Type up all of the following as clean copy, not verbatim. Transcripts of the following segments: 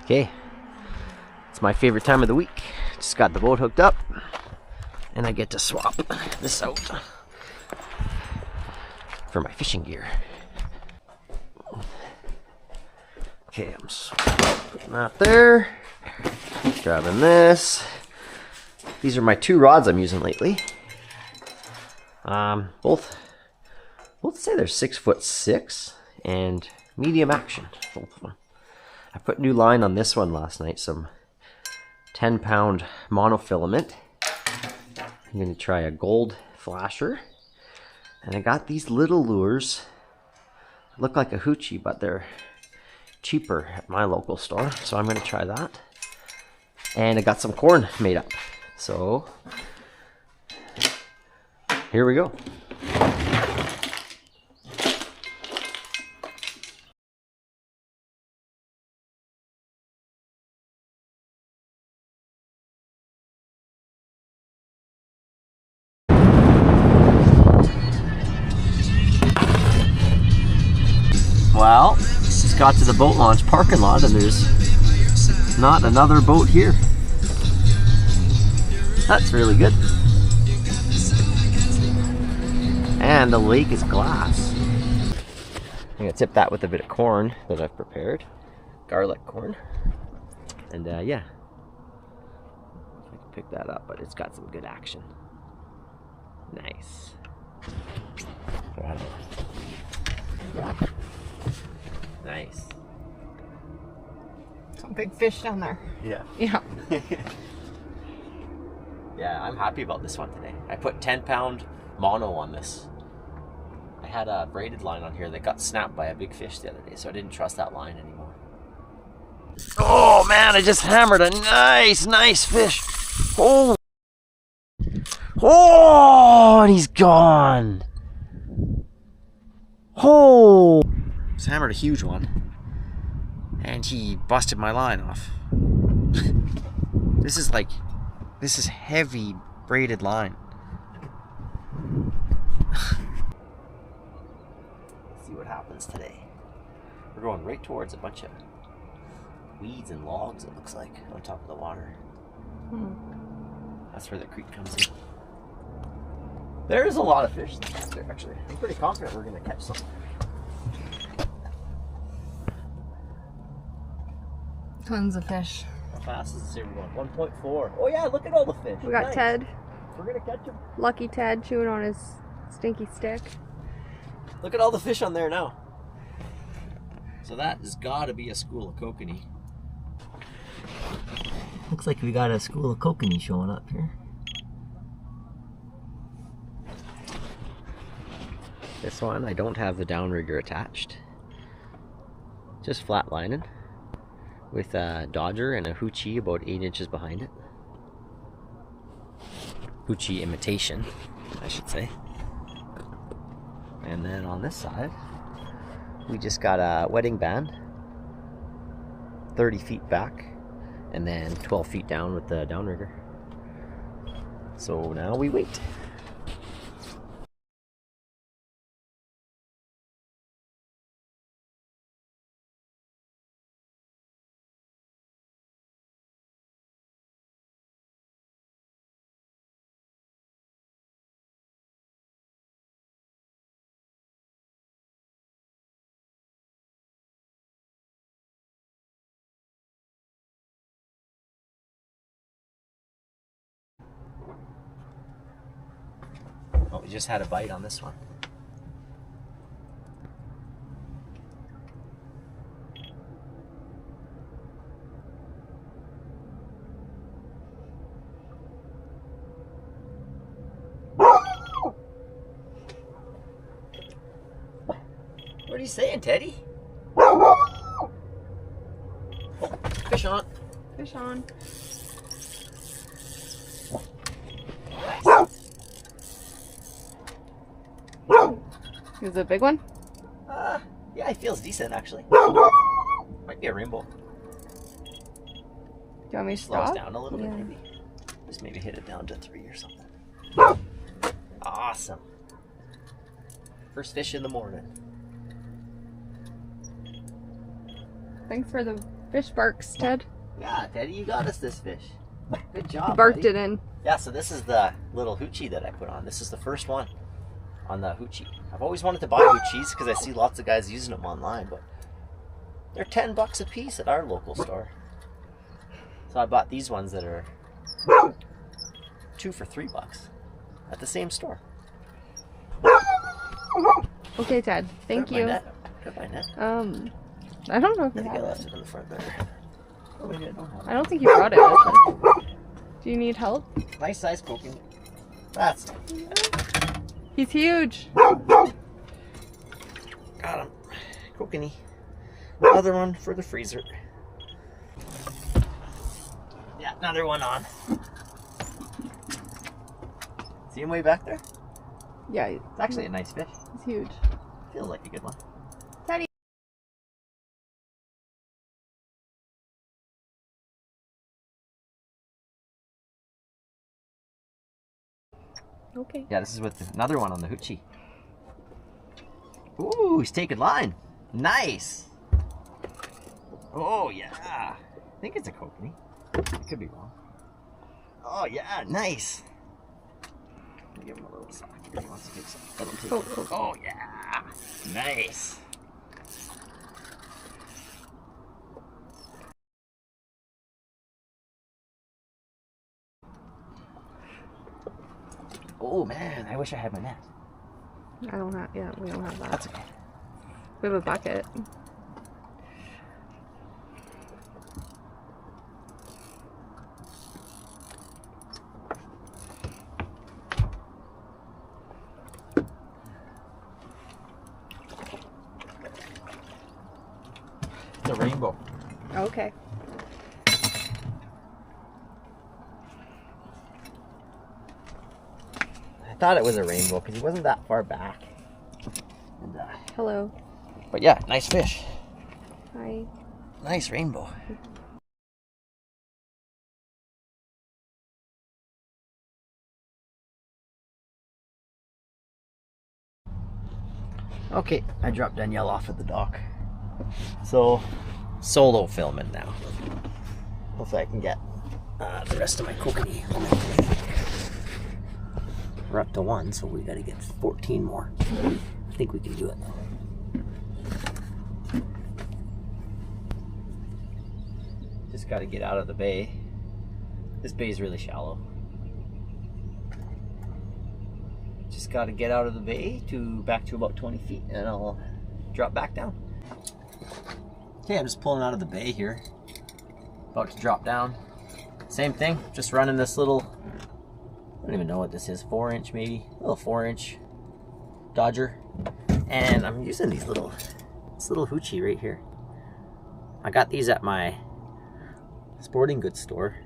Okay, it's my favorite time of the week. Just got the boat hooked up, and I get to swap this out for my fishing gear. Okay, I'm putting that there, grabbing this. These are my two rods I'm using lately. Both say they're 6'6" and medium action, both of them. I put new line on this one last night, some 10-pound monofilament. I'm gonna try a gold flasher. And I got these little lures. Look like a hoochie, but they're cheaper at my local store. So I'm gonna try that. And I got some corn made up. So here we go. Well, just got to the boat launch parking lot and there's not another boat here. That's really good. And the lake is glass. I'm gonna tip that with a bit of corn that I've prepared. Garlic corn. And yeah, I can pick that up, but it's got some good action. Nice. Nice. Some big fish down there. Yeah. Yeah. Yeah, I'm happy about this one today. I put 10-pound mono on this. I had a braided line on here that got snapped by a big fish the other day, so I didn't trust that line anymore. Oh man, I just hammered a nice fish. Oh, and he's gone. Oh, just hammered a huge one, and he busted my line off. This is heavy braided line. Let's see what happens today. We're going right towards a bunch of weeds and logs, it looks like, on top of the water. That's where the creek comes in. There's a lot of fish there, actually. I'm pretty confident we're going to catch some. Tons of fish. How fast is it? We're going 1.4. Oh yeah, look at all the fish. We got nice. Ted. We're going to catch him. Lucky Ted chewing on his stinky stick. Look at all the fish on there now. So that has got to be a school of kokanee. Looks like we got a school of kokanee showing up here. This one, I don't have the downrigger attached. Just flat lining with a dodger and a hoochie about 8 inches behind it. Hoochie imitation, I should say. And then on this side, we just got a wedding band, 30 feet back, and then 12 feet down with the downrigger. So now we wait. Oh, we just had a bite on this one. What are you saying, Teddy? Oh, fish on. Fish on. Is it a big one? Yeah, he feels decent actually. Might be a rainbow. Do you want me to Slows stop? down a little bit, Yeah. maybe. Just maybe hit it down to 3 or something. Awesome. First fish in the morning. Thanks for the Fish barks, Ted. Yeah, Teddy, you got us this fish. Good job, He barked buddy. it in. Yeah, so this is the little hoochie that I put on. This is the first one on the hoochie. I've always wanted to buy hoochies because I see lots of guys using them online, but they're $10 a piece at our local store. So I bought these ones that are 2 for $3 at the same store. Okay, Ted. Thank you. Got my net. I don't know if I you think I have left it. it on the front there. Oh, maybe I don't have it. I don't think you brought it with you. Do you need help? Nice size Kokanee. That's He's huge. got him. Kokanee. Another one for the freezer. Yeah, another one on. See him way back there? Yeah, It's actually a nice fish. he's huge. Feels like a good one. Teddy. Okay. Yeah, this is with another one on the hoochie. Ooh, he's taking line. Nice. Oh, yeah. I think it's a Kokanee. I could be wrong. Oh, yeah, nice. Let me give him a little sock. He wants to take some. Let him take it. Oh, yeah. Nice. Oh, man, I wish I had my net. I don't have. Yeah, we don't have that. That's okay. We have a bucket. It's a rainbow. Okay. I thought it was a rainbow because he wasn't that far back. And, Hello. but yeah, nice fish. Hi. Nice rainbow. Okay, I dropped Danielle off at the dock. So, solo filming now. Hopefully I can get the rest of my Kokanee. We're up to 1, so we gotta get 14 more. I think we can do it though. Just gotta get out of the bay. This bay is really shallow. Just gotta get out of the bay to back to about 20 feet and I'll drop back down. Okay, I'm just pulling out of the bay here. About to drop down. Same thing, just running this little, I don't even know what this is, 4-inch maybe, a little 4-inch Dodger. And I'm using this little hoochie right here. I got these at my sporting goods store.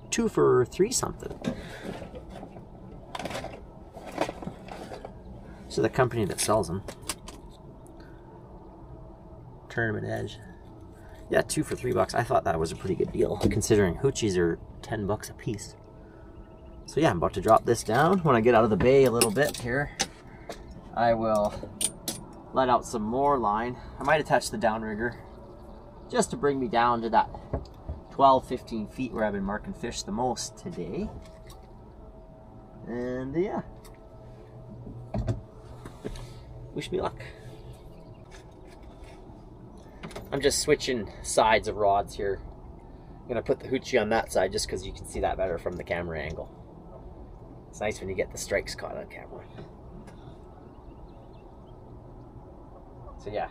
2 for $3 something. So the company that sells them. Tournament Edge. Yeah, 2 for $3. I thought that was a pretty good deal, considering hoochies are $10 a piece. So yeah, I'm about to drop this down. When I get out of the bay a little bit here, I will let out some more line. I might attach the downrigger just to bring me down to that 12-15 feet where I've been marking fish the most today. And yeah, wish me luck. I'm just switching sides of rods here. I'm gonna put the hoochie on that side just because you can see that better from the camera angle. It's nice when you get the strikes caught on camera. So yeah,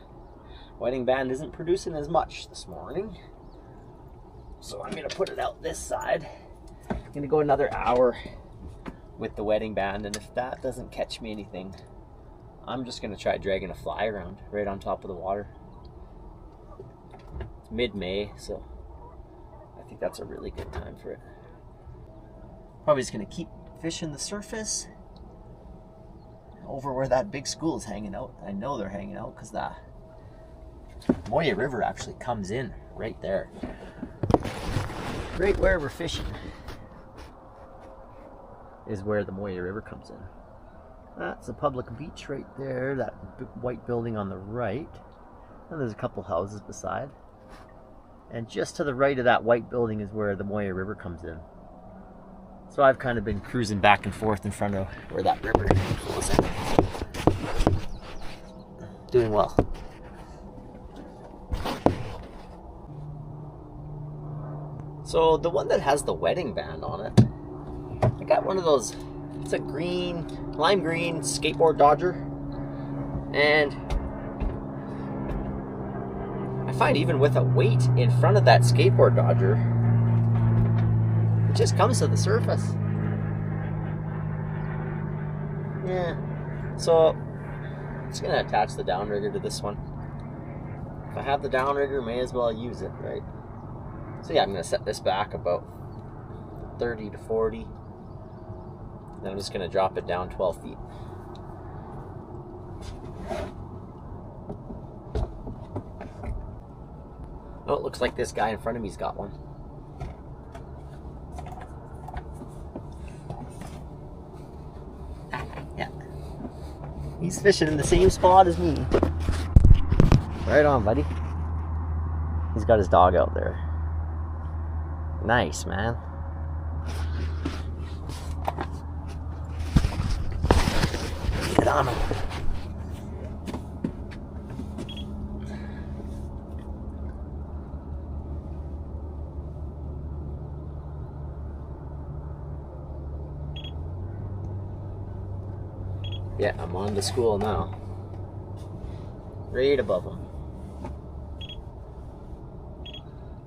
wedding band isn't producing as much this morning. So I'm gonna put it out this side. I'm gonna go another hour with the wedding band, and if that doesn't catch me anything, I'm just gonna try dragging a fly around right on top of the water. It's mid-May, so I think that's a really good time for it. Probably just gonna keep fishing the surface over where that big school is hanging out. I know they're hanging out because the Moya River actually comes in right there. Right where we're fishing is where the Moya River comes in. That's a public beach right there, that big white building on the right. And there's a couple houses beside. And just to the right of that white building is where the Moya River comes in. So I've kind of been cruising back and forth in front of where that river flows in. Doing well. So the one that has the wedding band on it, I got one of those, it's a lime green skateboard Dodger. And I find even with a weight in front of that skateboard Dodger, it just comes to the surface. Yeah. So I'm just gonna attach the downrigger to this one. If I have the downrigger, may as well use it, right? So yeah, I'm gonna set this back about 30 to 40. Then I'm just gonna drop it down 12 feet. Oh, it looks like this guy in front of me's got one. Yeah. He's fishing in the same spot as me. Right on, buddy. He's got his dog out there. Nice, man. Get on him. Yeah, I'm on the school now. Right above him.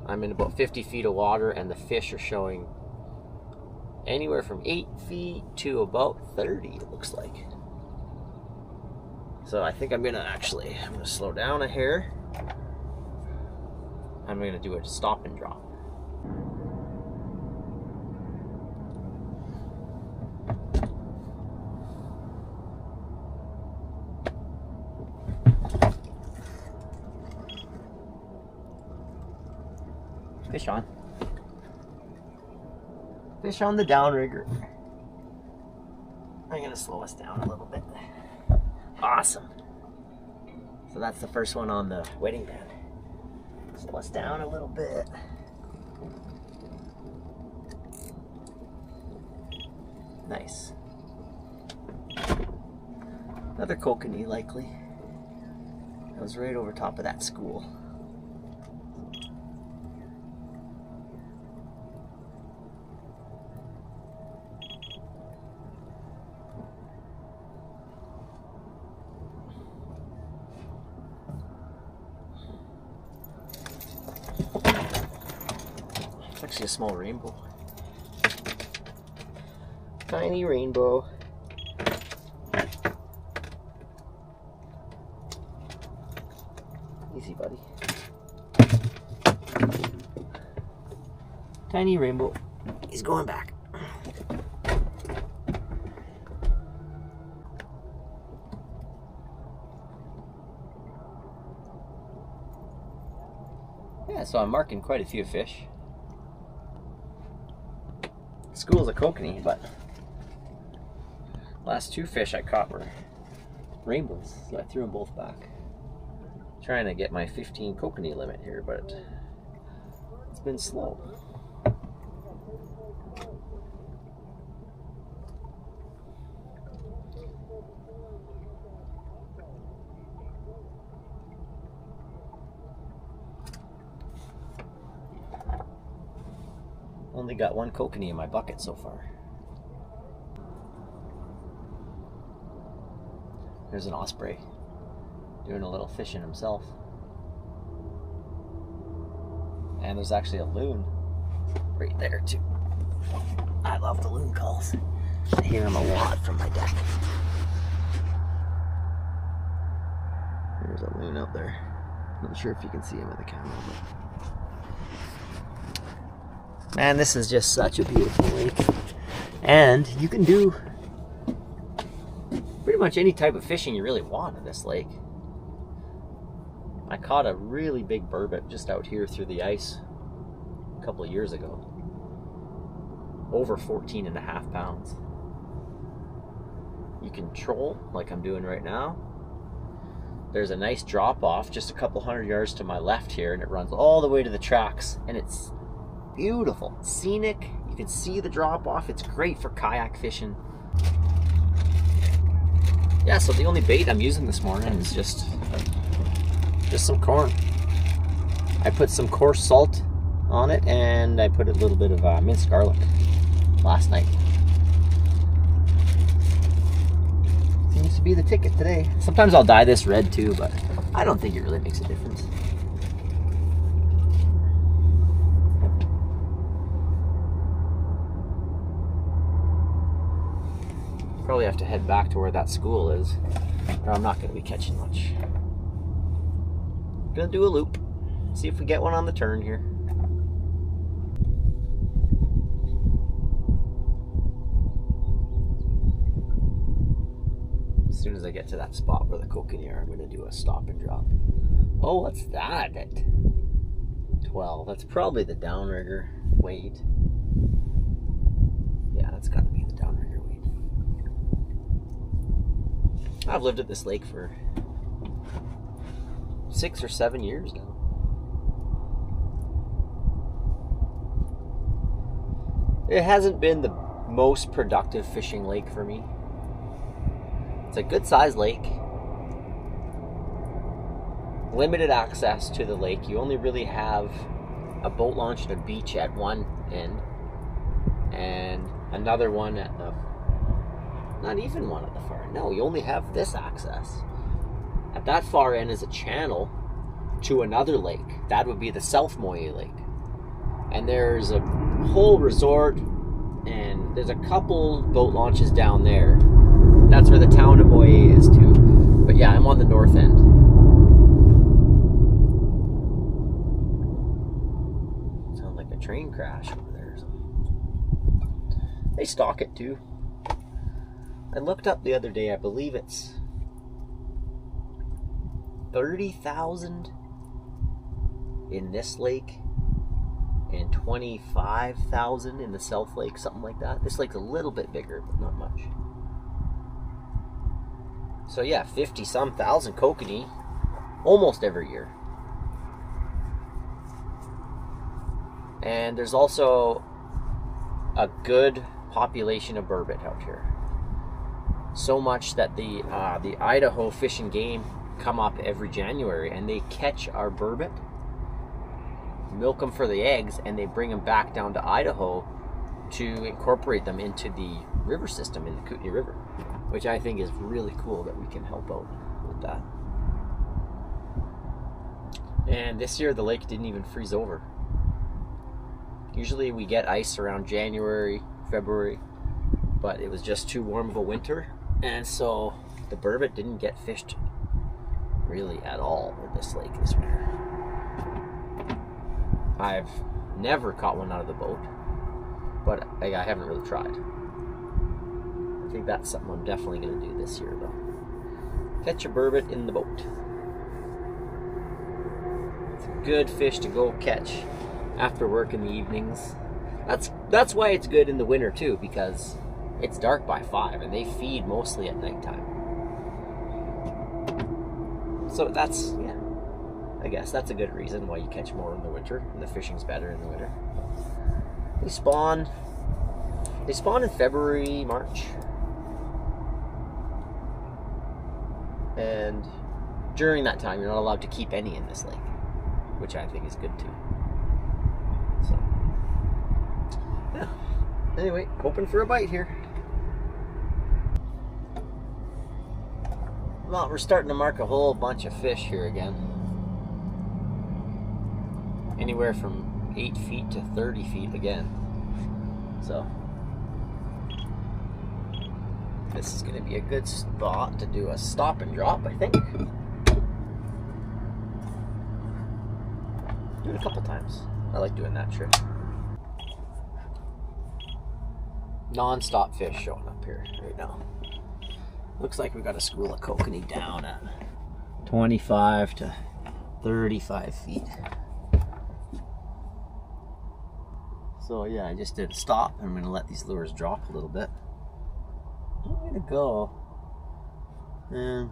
I'm in about 50 feet of water and the fish are showing anywhere from 8 feet to about 30, it looks like. So I think I'm gonna slow down a hair. I'm gonna do a stop and drop. Fish on. Fish on the downrigger. I'm gonna slow us down a little bit. Awesome. So that's the first one on the wedding band. Slow us down a little bit. Nice. Another kokanee likely. That was right over top of that school. It's actually a small rainbow. Tiny rainbow. Easy, buddy. Tiny rainbow. He's going back. Yeah, so I'm marking quite a few fish. School's a kokanee, but last two fish I caught were rainbows, so I threw them both back. Trying to get my 15 kokanee limit here, but it's been slow. Only got one kokanee in my bucket so far. There's an osprey doing a little fishing himself. And there's actually a loon right there too. I love the loon calls. I hear them a lot from my deck. There's a loon out there. Not sure if you can see him in the camera, but man, this is just such a beautiful lake. And you can do pretty much any type of fishing you really want in this lake. I caught a really big burbot just out here through the ice a couple of years ago. Over 14.5 pounds. You can troll like I'm doing right now. there's a nice drop off just a couple 100 yards to my left here, and it runs all the way to the tracks, and it's beautiful, scenic. You can see the drop off. It's great for kayak fishing. Yeah, so the only bait I'm using this morning is just some corn. I put some coarse salt on it, and I put a little bit of minced garlic last night. Seems to be the ticket today. Sometimes I'll dye this red too, but I don't think it really makes a difference. Probably have to head back to where that school is, or I'm not going to be catching much. Gonna do a loop, see if we get one on the turn here. As soon as I get to that spot where the Kokanee are, I'm going to do a stop and drop. Oh, what's that at 12? That's probably the downrigger weight. Yeah, that's got to be the downrigger weight. I've lived at this lake for 6 or 7 years now. It hasn't been the most productive fishing lake for me. It's a good sized lake. Limited access to the lake. You only really have a boat launch and a beach at one end, and another one at the, not even one at the far end. No, you only have this access. At that far end is a channel to another lake. That would be the South Moye Lake. And there's a whole resort, and there's a couple boat launches down there. That's where the town of Moye is too. But yeah, I'm on the north end. Sounds like a train crash over there. They stock it too. I looked up the other day, I believe it's 30,000 in this lake and 25,000 in the South Lake, something like that. This lake's a little bit bigger, but not much. So yeah, 50-some thousand kokanee almost every year. And there's also a good population of burbot out here. So much that the Idaho Fish and Game come up every January, and they catch our burbot, milk them for the eggs, and they bring them back down to Idaho to incorporate them into the river system in the Kokanee River, which I think is really cool that we can help out with that. And this year the lake didn't even freeze over. Usually we get ice around January, February, but it was just too warm of a winter, and so the burbot didn't get fished really at all in this lake this winter. I've never caught one out of the boat, but I haven't really tried. I think that's something I'm definitely going to do this year though. Catch a burbot in the boat. It's a good fish to go catch after work in the evenings. That's why it's good in the winter too, because it's dark by 5 and they feed mostly at nighttime. So that's, yeah, I guess that's a good reason why you catch more in the winter, and the fishing's better in the winter. They spawn in February, March. And during that time, you're not allowed to keep any in this lake, which I think is good too. So, yeah. Anyway, hoping for a bite here. Well, we're starting to mark a whole bunch of fish here again. Anywhere from 8 feet to 30 feet again. So, this is going to be a good spot to do a stop and drop, I think. Do it a couple times. I like doing that trick. Non-stop fish showing up here right now. Looks like we got a school of kokanee down at 25 to 35 feet. So yeah, I just did a stop. I'm going to let these lures drop a little bit. I'm going to go and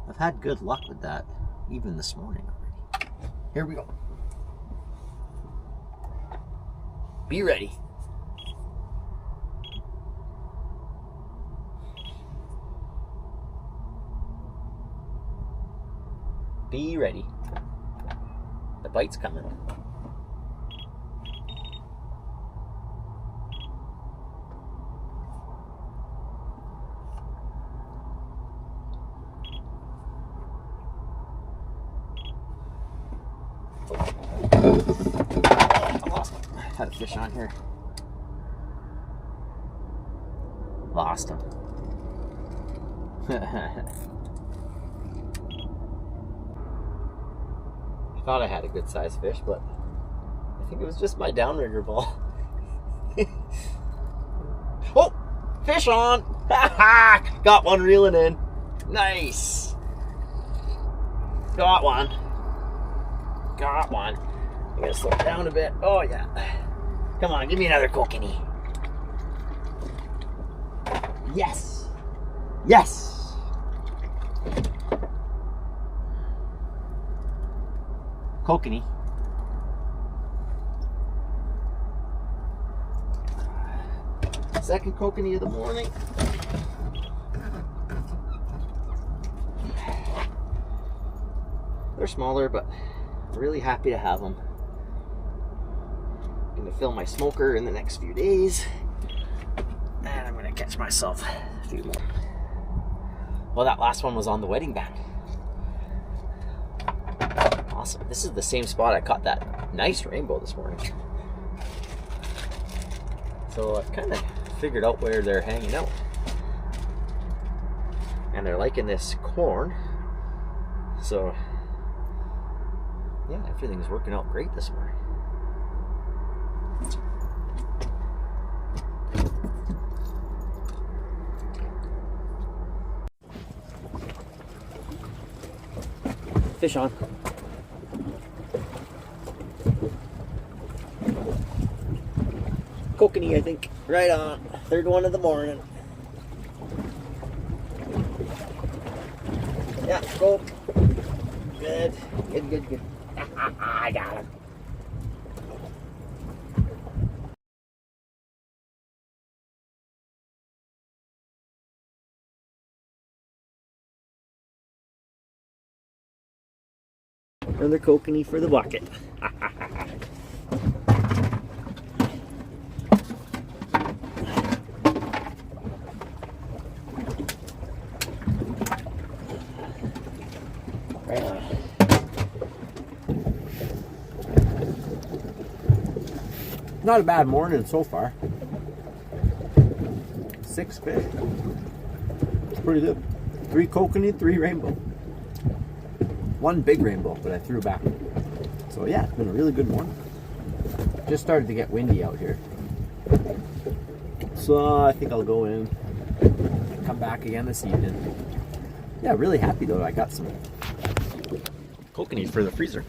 I've had good luck with that, even this morning already. Here we go. Be ready. Be ready. The bite's coming. Had a fish on here. Lost him. I thought I had a good sized fish, but I think it was just my downrigger ball. Oh! Fish on! Got one reeling in. Nice! Got one. Got one. I'm gonna slow it down a bit. Oh yeah. Come on, give me another kokanee. Yes! Yes! Kokanee. Second kokanee of the morning. They're smaller, but I'm really happy to have them. I'm gonna fill my smoker in the next few days, and I'm gonna catch myself a few more. Well, that last one was on the wedding band. Awesome. This is the same spot I caught that nice rainbow this morning. So I've kind of figured out where they're hanging out. And they're liking this corn. So yeah, everything's working out great this morning. Fish on. Kokanee, I think. Right on. Third one of the morning. Yeah, go. Good. Good, good, good. I got him. Another kokanee for the bucket. Right on. Not a bad morning so far. 6 fish. It's pretty good. 3 kokanee, 3 rainbow. 1 big rainbow, but I threw back. So yeah, it's been a really good morning. Just started to get windy out here. So I think I'll go in, come back again this evening. Yeah, really happy though. I got some kokanee for the freezer.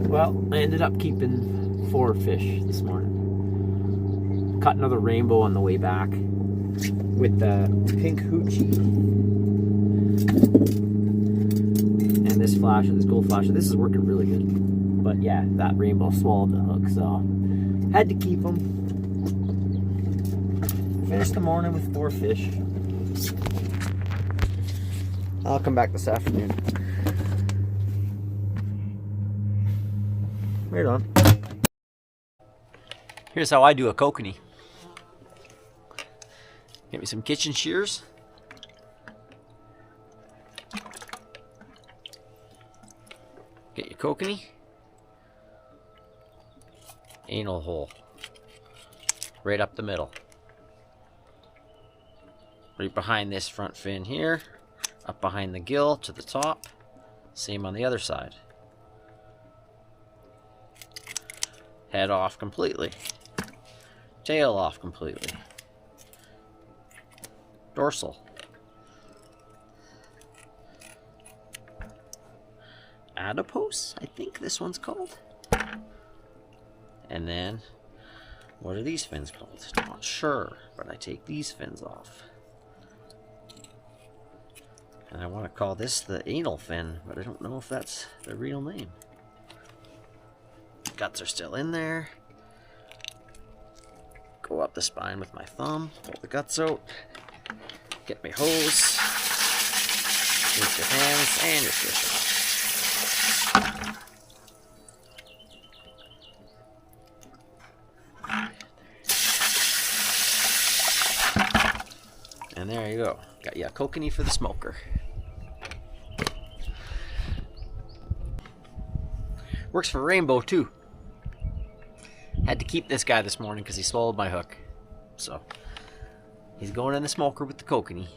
Well, I ended up keeping 4 fish this morning. Caught another rainbow on the way back with the pink hoochie and this flasher, this gold flasher. This is working really good, but yeah, that rainbow swallowed the hook, so had to keep them. Finished the morning with 4 fish. I'll come back this afternoon. Right on. Here's how I do a kokanee. Get me some kitchen shears. Get your kokanee. Anal hole. Right up the middle. Right behind this front fin here. Up behind the gill to the top. Same on the other side. Head off completely. Tail off completely. Dorsal. Adipose, I think this one's called. And then, what are these fins called? Not sure, but I take these fins off. And I want to call this the anal fin, but I don't know if that's the real name. Guts are still in there. Go up the spine with my thumb, pull the guts out, get my hose, rinse your hands and your fish off. And there you go. Got you a kokanee for the smoker. Works for rainbow too. Had to keep this guy this morning because he swallowed my hook. So, he's going in the smoker with the kokanee.